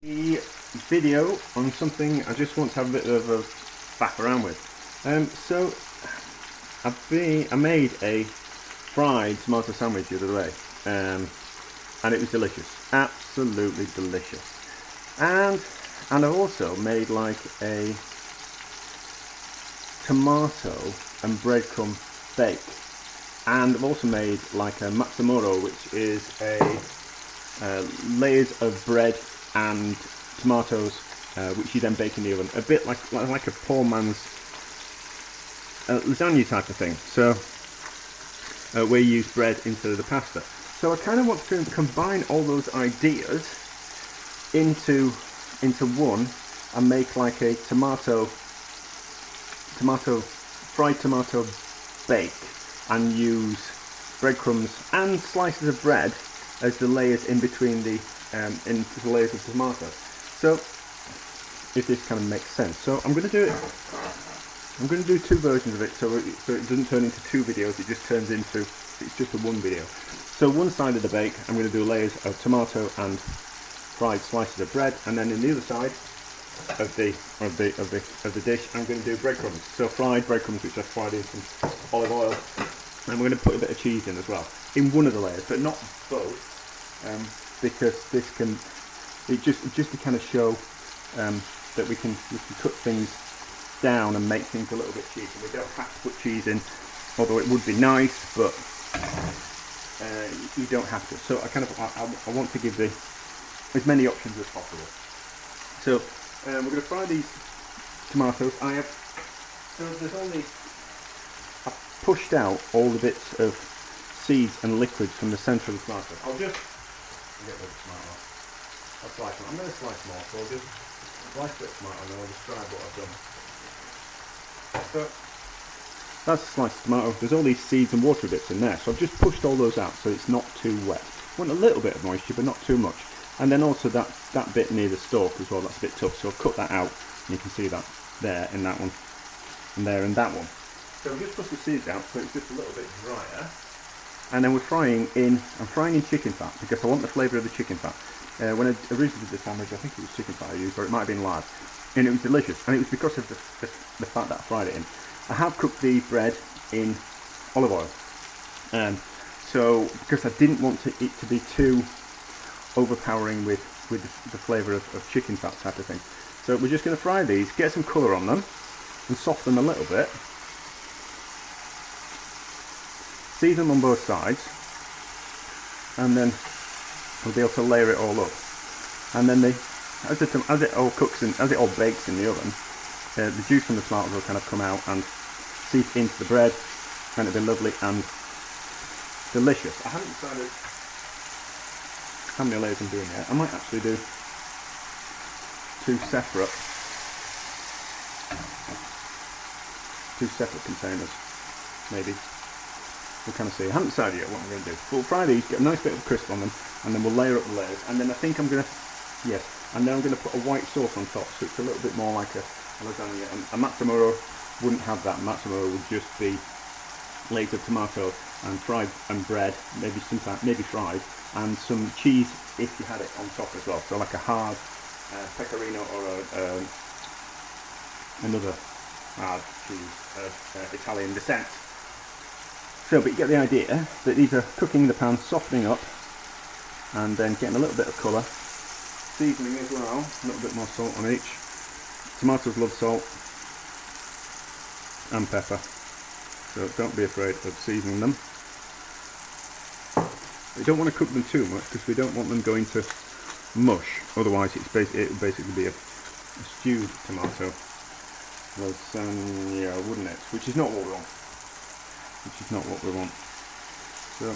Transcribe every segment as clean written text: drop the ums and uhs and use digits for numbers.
A video on something I just want to have a bit of a faff around with. So I made a fried tomato sandwich the other day, and it was delicious, absolutely delicious. And I've also made like a tomato and breadcrumb bake, and I've also made like a Mazzamurru, which is a layers of bread and tomatoes, which you then bake in the oven, a bit like a poor man's lasagna type of thing. So where you use bread instead of the pasta. So I kind of want to combine all those ideas into one and make like a fried tomato bake, and use breadcrumbs and slices of bread as the layers in between the layers of tomato. So if this kind of makes sense, so I'm going to do two versions of it, so it doesn't turn into two videos. It just turns into, it's just a one video. So one side of the bake, I'm going to do layers of tomato and fried slices of bread, and then in the other side of the dish, I'm going to do breadcrumbs. So fried breadcrumbs, which I've fried in some olive oil, and we're going to put a bit of cheese in as well in one of the layers, but not both, because this can, just to kind of show that we can cut things down and make things a little bit cheaper. We don't have to put cheese in, although it would be nice, but you don't have to. So I want to give as many options as possible. So we're going to fry these tomatoes. I've pushed out all the bits of seeds and liquids from the centre of the tomato. I'll just get rid of the tomato. I'll slice them. I'm going to slice more, so I'll just slice a bit of tomato and then I'll describe what I've done. So that's a sliced tomato. There's all these seeds and water bits in there, so I've just pushed all those out so it's not too wet. I want a little bit of moisture, but not too much. And then also that bit near the stalk as well, that's a bit tough, so I've cut that out, and you can see that there in that one, and there in that one. So I've just pushed the seeds out so it's just a little bit drier. And then I'm frying in chicken fat, because I want the flavour of the chicken fat. When I originally did the sandwich, I think it was chicken fat I used, or it might have been lard, and it was delicious, and it was because of the fat that I fried it in. I have cooked the bread in olive oil, so because I didn't want it to be too overpowering with the flavour of chicken fat type of thing. So we're just going to fry these, get some colour on them, and soften them a little bit. Season them on both sides, and then we'll be able to layer it all up. And then as it all cooks and as it all bakes in the oven, the juice from the tomatoes will kind of come out and seep into the bread, and it'll be lovely and delicious. I haven't decided how many layers I'm doing yet. I might actually do two separate containers, maybe. We'll kind of see. I haven't decided yet what I'm going to do. We'll fry these, get a nice bit of crisp on them, and then we'll layer up the layers. And then I think I'm going to put a white sauce on top, so it's a little bit more like a lasagna. And a Mazzamurru wouldn't have that. Mazzamurru would just be layers of tomato and fried and bread, maybe fried, and some cheese if you had it on top as well. So like a hard pecorino or another hard cheese of Italian descent. So, but you get the idea that these are cooking in the pan, softening up, and then getting a little bit of colour. Seasoning as well, a little bit more salt on each. Tomatoes love salt and pepper, so don't be afraid of seasoning them. We don't want to cook them too much because we don't want them going to mush, otherwise it would basically be a stewed tomato lasagna, wouldn't it? Which is not what we want. So I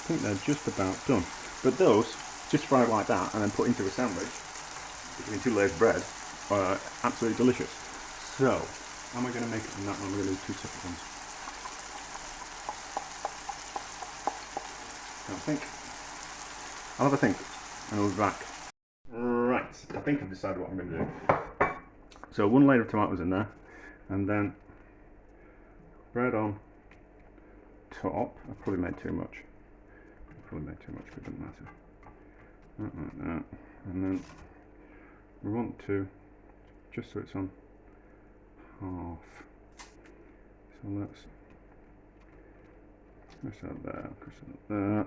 think they're just about done. But those, just fried like that and then put into a sandwich between two layers of bread, are absolutely delicious. So, how am I going to make it on that one? We're going to do two separate ones. I'll have a think, and we'll be back. Right, I think I've decided what I'm going to do. So one layer of tomatoes in there, and then bread on top. I've probably made too much. But it doesn't matter. And then we want to, just so it's on half, so let's cross that there, cross that there.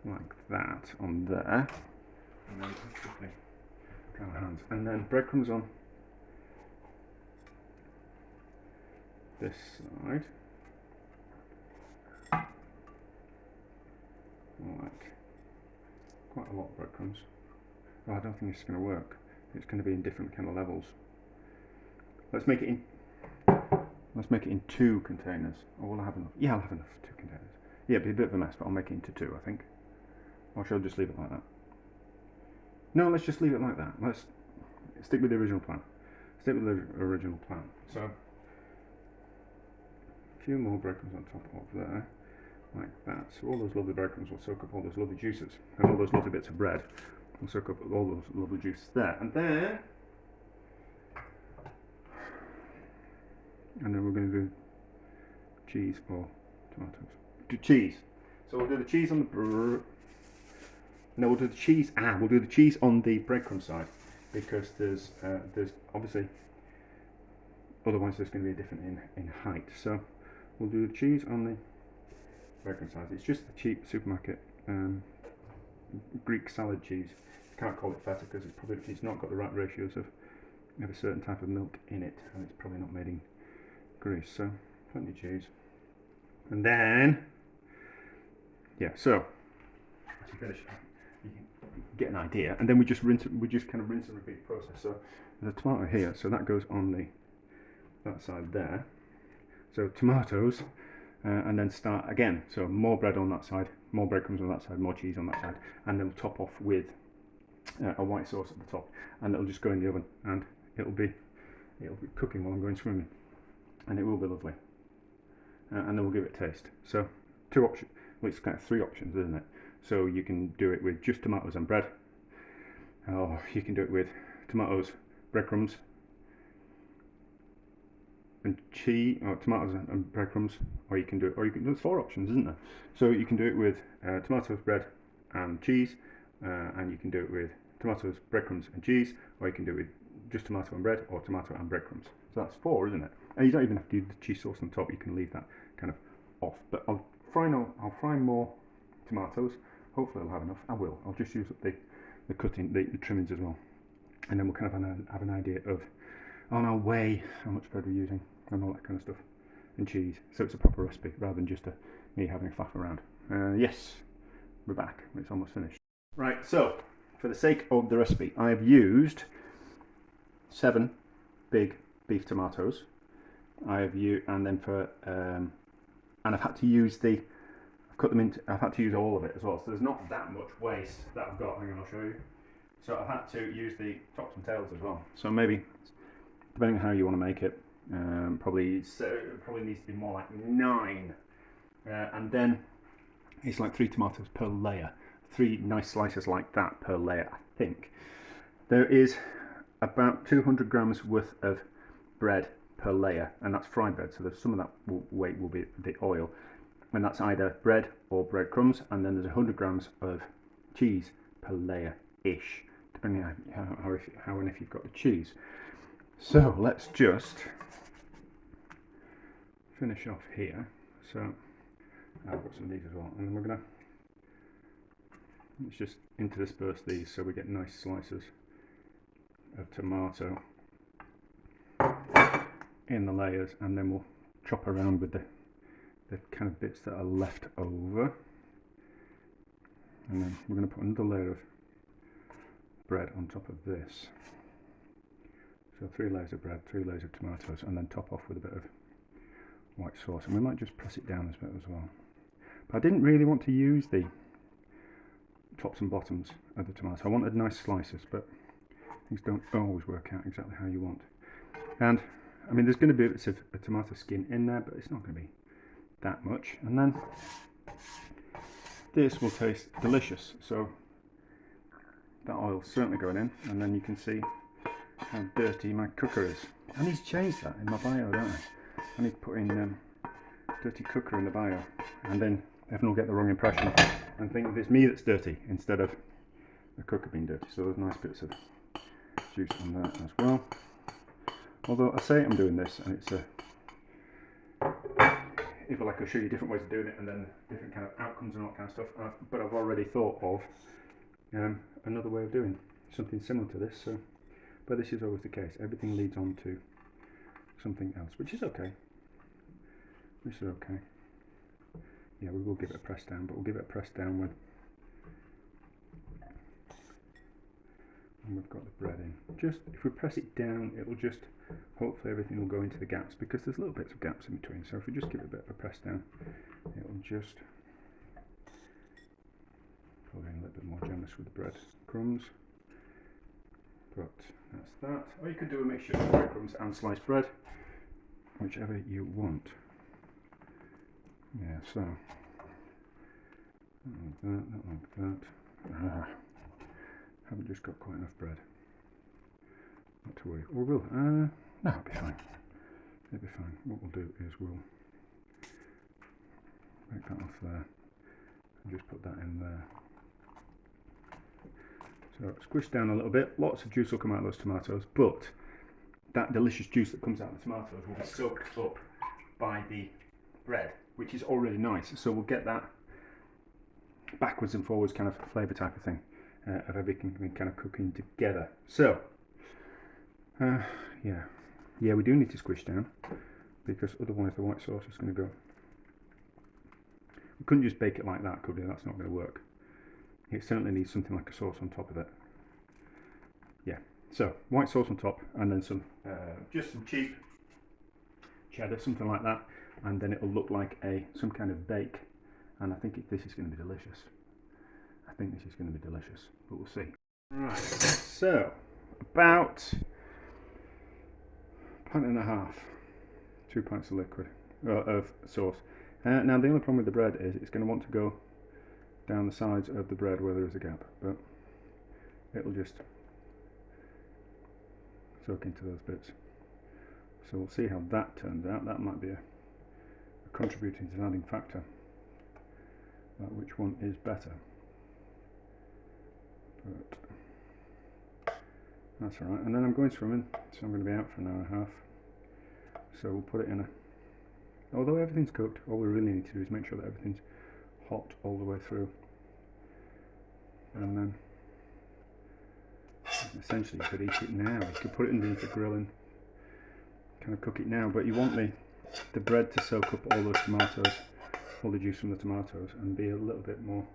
Like that on there, and then quickly dry our hands, and then breadcrumbs on this side, like quite a lot of breadcrumbs. Oh, I don't think it's going to work. It's going to be in different kind of levels. Let's make it in 2 containers. Oh, will I have enough? Yeah, I'll have enough 2 containers. Yeah, it'll be a bit of a mess, but I'll make it into 2, I think. Or shall I just leave it like that? No, let's just leave it like that. Let's stick with the original plan. Stick with the original plan. So, a few more breadcrumbs on top of there, like that. So all those lovely breadcrumbs will soak up all those lovely juices, and all those lovely bits of bread will soak up all those lovely juices there. And then we're going to do cheese or tomatoes. Do cheese. So we'll do the cheese on the no, we'll do the cheese. We'll do the cheese on the breadcrumb side, because there's obviously, otherwise there's going to be a different in height. So we'll do the cheese on the breadcrumb side. It's just the cheap supermarket Greek salad cheese. You can't call it feta because it's not got the right ratios of a certain type of milk in it, and it's probably not made in Greece. So plenty of cheese, and then so as you finish, you can get an idea, and then we just kind of rinse and repeat the process. So there's a tomato here, so that goes on that side there. So tomatoes, and then start again. So more bread on that side, more breadcrumbs on that side, more cheese on that side, and then we'll top off with a white sauce at the top, and it'll just go in the oven, and it'll be cooking while I'm going swimming, and it will be lovely. And then we'll give it a taste. So 2 options. Well, it's kind of 3 options, isn't it? So you can do it with just tomatoes and bread, or you can do it with tomatoes, breadcrumbs, and cheese, or tomatoes and breadcrumbs, or you can do there's 4 options, isn't there? So you can do it with tomatoes, bread, and cheese, and you can do it with tomatoes, breadcrumbs, and cheese, or you can do it with just tomato and bread, or tomato and breadcrumbs. So that's 4, isn't it? And you don't even have to do the cheese sauce on top. You can leave that kind of off. But I'll fry more tomatoes. Hopefully I'll have enough. I will. I'll just use up the cutting, the trimmings as well, and then we'll kind of have an idea of on our way how much bread we're using and all that kind of stuff, and cheese. So it's a proper recipe rather than just me having a faff around. Yes, we're back. It's almost finished. Right. So for the sake of the recipe, I have used 7 big beef tomatoes. And I've had to use I've had to use all of it as well, so there's not that much waste that I've got. Hang on, I'll show you. So I've had to use the tops and tails as well. So maybe, depending on how you want to make it, probably needs to be more like 9. And then it's like 3 tomatoes per layer. 3 nice slices like that per layer, I think. There is about 200 grams worth of bread per layer, and that's fried bread, so there's some of that weight will be the oil, and that's either bread or breadcrumbs, and then there's 100 grams of cheese per layer ish, depending on how and if you've got the cheese. So let's just finish off here. So I've got some of these as well, and then let's just intersperse these so we get nice slices of tomato in the layers, and then we'll chop around with the kind of bits that are left over, and then we're going to put another layer of bread on top of this. So 3 layers of bread, 3 layers of tomatoes, and then top off with a bit of white sauce, and we might just press it down a bit as well. But I didn't really want to use the tops and bottoms of the tomato. I wanted nice slices, but things don't always work out exactly how you want. And I mean, there's going to be bits of a tomato skin in there, but it's not going to be that much. And then this will taste delicious. So that oil's certainly going in, and then you can see how dirty my cooker is. I need to change that in my bio, don't I? I need to put in dirty cooker in the bio, and then everyone will get the wrong impression and think it's me that's dirty instead of the cooker being dirty. So there's nice bits of juice on there as well. Although I say I'm doing this, and it's a, if I like, I'll show you different ways of doing it, and then different kind of outcomes and all that kind of stuff. But I've already thought of another way of doing something similar to this. So, but this is always the case. Everything leads on to something else, which is okay. This is okay. Yeah, we will give it a press down, but we'll give it a press down when we've got the bread in. Just if we press it down, it will just, hopefully everything will go into the gaps, because there's little bits of gaps in between. So if we just give it a bit of a press down, it will just probably a little bit more generous with the bread crumbs. But that's that. Or you could do a mixture of breadcrumbs and sliced bread, whichever you want. Yeah, so that like that. Haven't just got quite enough bread. Not to worry. Or will. No, it'll be fine. It'll be fine. What we'll do is we'll break that off there and just put that in there. So squish down a little bit. Lots of juice will come out of those tomatoes, but that delicious juice that comes out of the tomatoes will be soaked up by the bread, which is already nice. So we'll get that backwards and forwards kind of flavour type of thing. Of everything kind of cooking together. So, yeah, we do need to squish down, because otherwise the white sauce is going to go. We couldn't just bake it like that, could we? That's not going to work. It certainly needs something like a sauce on top of it. Yeah, so white sauce on top, and then some, just some cheap cheddar, something like that, and then it'll look like some kind of bake. And I think this is going to be delicious. I think this is going to be delicious, but we'll see. Right, so about a pint and a half, 2 pints of liquid, of sauce. Now the only problem with the bread is it's going to want to go down the sides of the bread where there is a gap, but it'll just soak into those bits. So we'll see how that turns out. That might be a contributing to an adding factor, which one is better. But that's alright, and then I'm going swimming, so I'm going to be out for an hour and a half. So we'll put it in although everything's cooked, all we really need to do is make sure that everything's hot all the way through. And then essentially you could eat it now. You could put it underneath the grill and kind of cook it now, but you want the bread to soak up all those tomatoes, all the juice from the tomatoes, and be a little bit more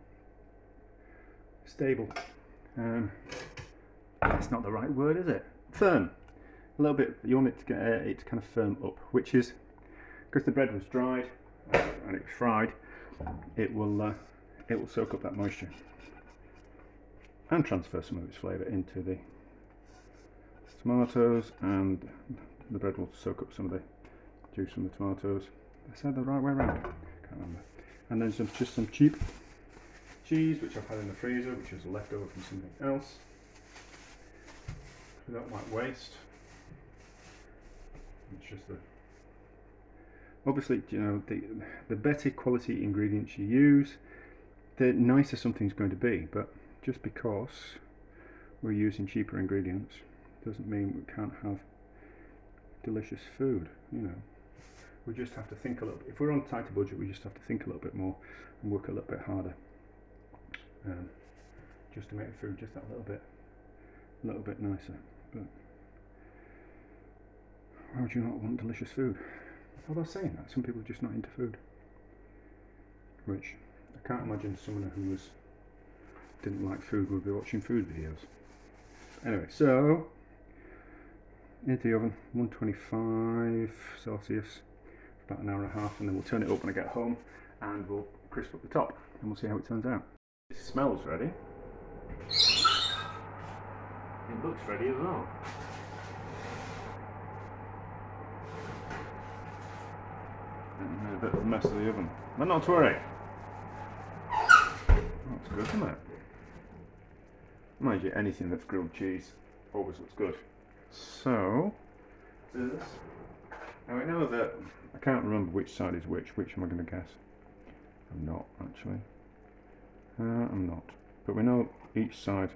stable. That's not the right word, is it? Firm. A little bit. You want it to get it to kind of firm up, which is because the bread was dried and it was fried. It will soak up that moisture and transfer some of its flavour into the tomatoes, and the bread will soak up some of the juice from the tomatoes. I said the right way around. Can't remember. And then just some cheap cheese, which I've had in the freezer, which is a leftover from something else. We don't like waste. It's just obviously, you know, the better quality ingredients you use, the nicer something's going to be. But just because we're using cheaper ingredients doesn't mean we can't have delicious food. You know, we just have to think a little bit. If we're on a tighter budget, we just have to think a little bit more and work a little bit harder, just to make the food just that little bit nicer. But why would you not want delicious food? Although saying that, some people are just not into food, which I can't imagine someone who didn't like food would be watching food videos. Anyway, so into the oven, 125 Celsius, for about an hour and a half, and then we'll turn it up when I get home, and we'll crisp up the top, and we'll see how it turns out. It smells ready. It looks ready as well. And a bit of a mess of the oven, but not to worry. That's good, isn't it? Mind you, anything that's grilled cheese always looks good. So, this. Now I know that I can't remember which side is which am I going to guess? I'm not actually. I'm not. But we know each side,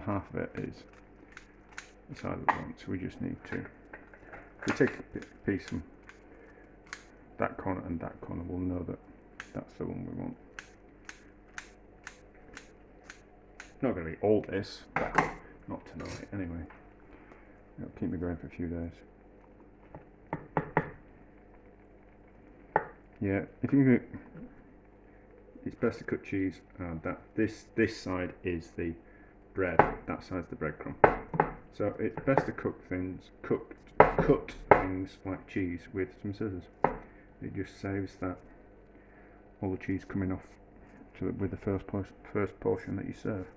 half of it is the side we want, so we just need to, if we take a piece from that corner and that corner, we'll know that that's the one we want. Not going to be all this, not tonight anyway. It'll keep me going for a few days. Yeah, if you it's best to cut cheese. That this side is the bread, that side's the breadcrumb. So it's best to cut things like cheese with some scissors. It just saves that all the cheese coming off with the first portion that you serve.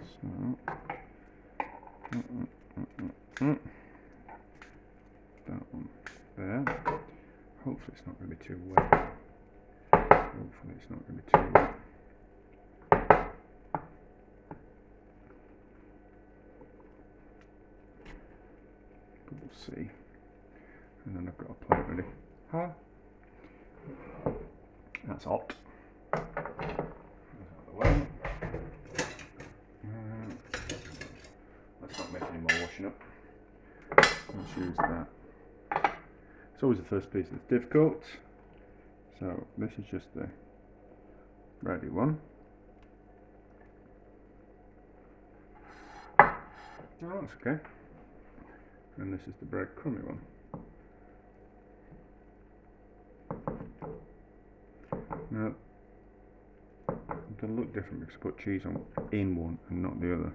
So that one there. Hopefully it's not going to be too wet. Hopefully it's not going to be too wet. But we'll see. And then I've got a plate ready. Huh? That's hot. That's out of the way. Let's not make any more washing up. Let's use that. It's always the first piece that's difficult. So this is just the ready one. Oh, that's okay. And this is the breadcrumby one. Now, they'll look different because I put cheese on in one and not the other.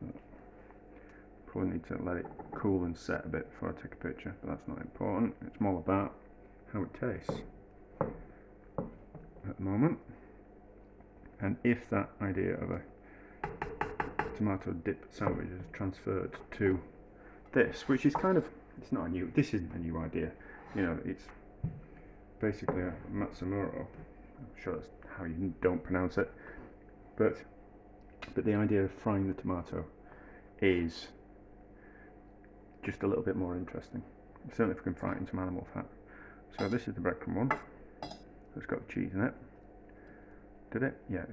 But probably need to let it cool and set a bit before I take a picture, but that's not important. It's more about how it tastes at the moment. And if that idea of a tomato dip sandwich is transferred to this, which is kind of, it's not a new, this isn't a new idea. You know, it's basically a Mazzamurru. I'm sure that's how you don't pronounce it, but the idea of frying the tomato is just a little bit more interesting. Certainly if we can fry it in some animal fat. So this is the breadcrumb one. It's got the cheese in it. Did it? Yeah, it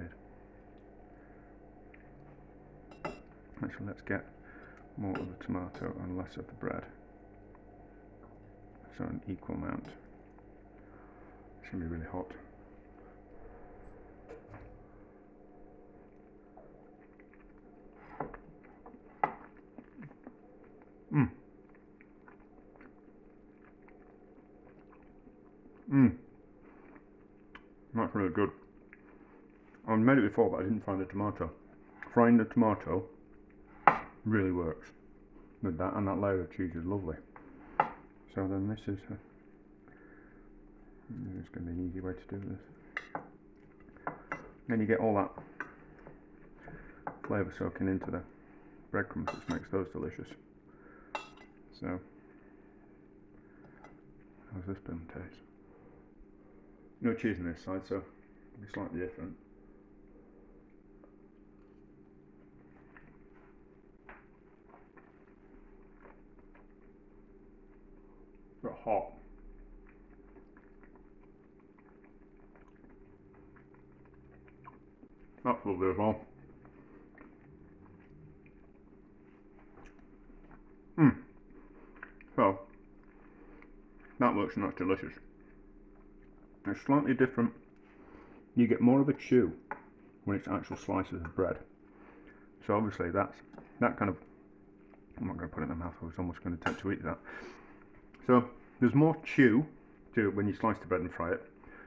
did. Actually, let's get more of the tomato and less of the bread. So an equal amount. It's going to be really hot. That's really good. I've made it before, but I didn't fry the tomato. Frying the tomato really works with that, and that layer of cheese is lovely. So then this is it's going to be an easy way to do this. Then you get all that flavour soaking into the breadcrumbs, which makes those delicious. So, how's this been taste? No cheese on this side, so it'll be slightly different. But hot. That's lovely as well. So, that works and that's delicious. It's slightly different. You get more of a chew when it's actual slices of bread. So obviously that's that kind of, I'm not going to put it in my mouth, I was almost going to attempt to eat that. So there's more chew to it when you slice the bread and fry it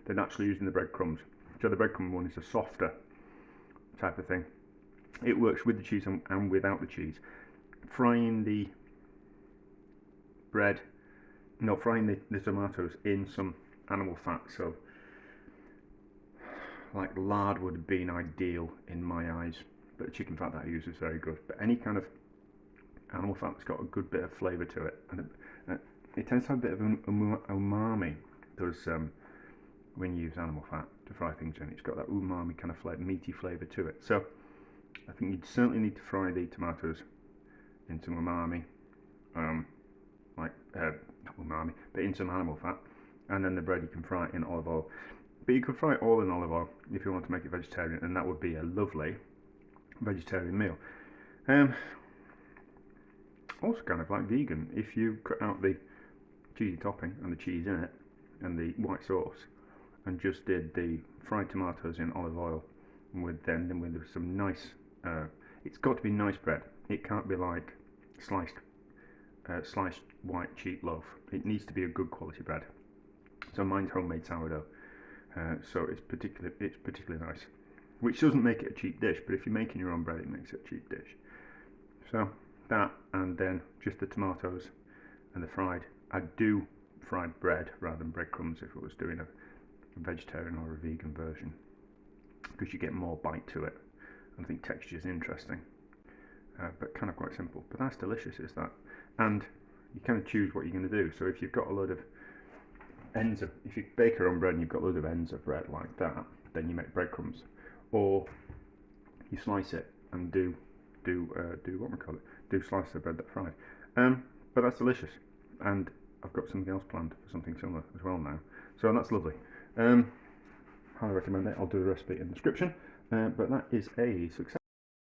than actually using the breadcrumbs. So the breadcrumb one is a softer type of thing. It works with the cheese and without the cheese. Frying the bread, no, frying the tomatoes in some animal fat, so like lard would have been ideal in my eyes, but the chicken fat that I use is very good. But any kind of animal fat that's got a good bit of flavour to it, and it tends to have a bit of umami. Does when you use animal fat to fry things in, it's got that umami kind of meaty flavour to it. So I think you'd certainly need to fry the tomatoes in some umami, not umami, but in some animal fat. and then the bread you can fry it in olive oil. But you could fry it all in olive oil if you want to make it vegetarian, and that would be a lovely vegetarian meal. Also kind of like vegan, if you cut out the cheesy topping and the cheese in it and the white sauce and just did the fried tomatoes in olive oil with some nice, it's got to be nice bread. It can't be like sliced white cheap loaf. It needs to be a good quality bread. So mine's homemade sourdough, so it's particularly nice, which doesn't make it a cheap dish, but if you're making your own bread it makes it a cheap dish. So that, and then just the tomatoes and the fried. I'd do fried bread rather than breadcrumbs if it was doing a vegetarian or a vegan version, because you get more bite to it, and I think texture is interesting, but kind of quite simple. But that's delicious, is that? And you kind of choose what you're going to do. So if you've got a load of ends of, if you bake your own bread and you've got loads of ends of bread like that, then you make breadcrumbs, or you slice it and do what we call it, do slices of bread that fried. But that's delicious, and I've got something else planned for something similar as well now, so that's lovely. Highly recommend it. I'll do the recipe in the description, but that is a success.